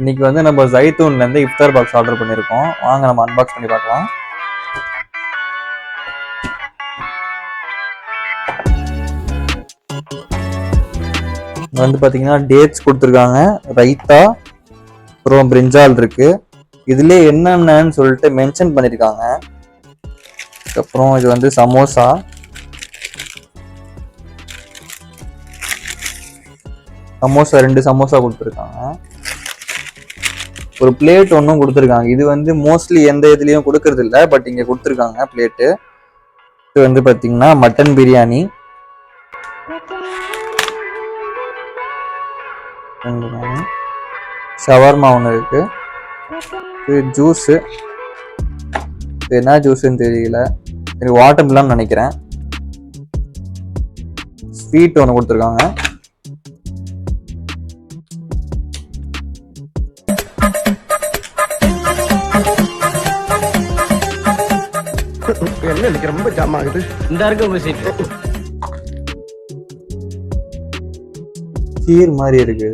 இன்னைக்கு வந்து நம்ம ஜைத்தூன்லேருந்து இஃப்தார் பாக்ஸ் ஆர்டர் பண்ணியிருக்கோம். வாங்க நம்ம அன்பாக்ஸ் பண்ணி பார்க்கலாம். வந்து பார்த்தீங்கன்னா டேட்ஸ் கொடுத்துருக்காங்க, ரைத்தா, அப்புறம் பிரிஞ்சால் இருக்கு. இதுலேயே என்னென்னு சொல்லிட்டு மென்ஷன் பண்ணியிருக்காங்க. அதுக்கப்புறம் இது வந்து சமோசா, சமோசா 2 சமோசா கொடுத்துருக்காங்க. ஒரு பிளேட் ஒன்றும் கொடுத்துருக்காங்க. இது வந்து மோஸ்ட்லி எந்த இதுலேயும் கொடுக்கறது இல்லை, பட் இங்கே கொடுத்துருக்காங்க பிளேட்டு. இது வந்து பார்த்தீங்கன்னா மட்டன் பிரியாணி, ஷவர்மா ஒன்று இருக்கு. இது ஜூஸு, இது என்ன ஜூஸுன்னு தெரியல, இது வாட்டர் மிலன் நினைக்கிறேன். ஸ்வீட் ஒன்று கொடுத்துருக்காங்க. ரொம்ப ஜாம் ஆகுது. இந்த இருக்கு கீர் மாதிரி இருக்கு.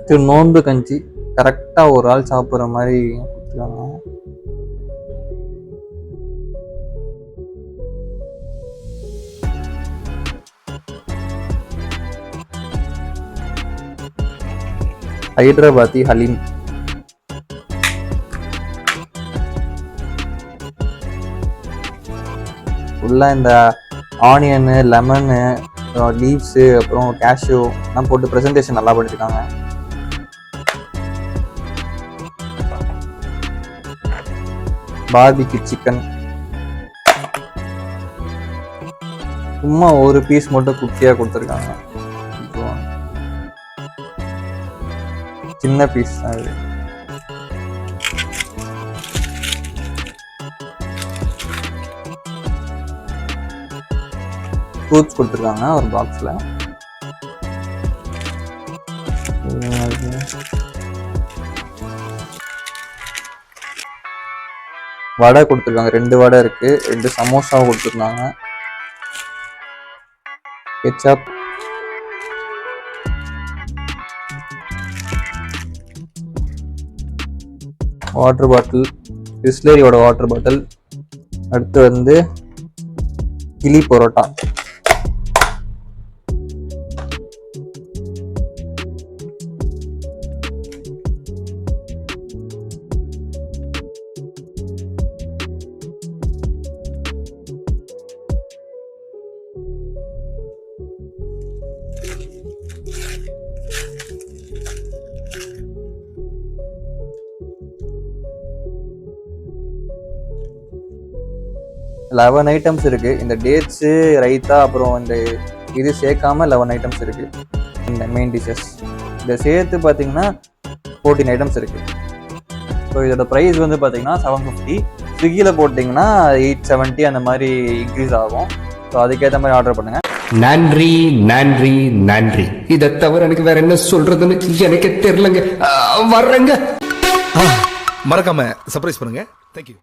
இது நோன்பு கஞ்சி, கரெக்டா ஒரு ஆள் சாப்பிட்ற மாதிரி கொடுத்துருக்காங்க. ஹைதராபாத்தி ஹலீம், ஃபுல்லா இந்த ஆனியனு, லெமனு, லீவ்ஸு, அப்புறம் கேஷ்யூ எல்லாம் போட்டு ப்ரெசன்டேஷன் நல்லா பண்ணிருக்காங்க. பார்பிக்யூ சிக்கன், சும்மா ஒரு பீஸ் மட்டும் குட்டியா கொடுத்துருக்காங்க. சின்ன பீஸ் தான் இது. ஃப்ரூட்ஸ் கொடுத்துருக்காங்க ஒரு பாக்ஸ்ல. வடை கொடுத்துருக்காங்க, 2 வடை இருக்கு. 2 சமோசா கொடுத்துருக்காங்க. கெச்சப், வாட்டர் பாட்டில், பிஸ்லரியோட வாட்டர் பாட்டில். அடுத்து வந்து கிளி பரோட்டா. லெவன் ஐட்டம்ஸ் இருக்கு. இந்த டேட்ஸு, ரைத்தா, அப்புறம் இந்த இது சேர்க்காம 11 ஐட்டம்ஸ் இருக்கு. இந்த மெயின் டிஷஸ் இதை சேர்த்து பார்த்தீங்கன்னா 14 ஐட்டம்ஸ் இருக்கு. ஸோ இதோட ப்ரைஸ் வந்து பார்த்தீங்கன்னா 750. ஸ்விக்கியில் போட்டிங்கன்னா 870 அந்த மாதிரி இன்க்ரீஸ் ஆகும். ஸோ அதுக்கேற்ற மாதிரி ஆர்டர் பண்ணுங்க. நன்றி நன்றி நன்றி. இதை தவிர எனக்கு வேற என்ன சொல்றதுன்னு எனக்கு தெரியலங்க. வர்றேங்க. மறக்காம சர்ப்ரைஸ் பண்ணுங்க. தேங்க்யூ.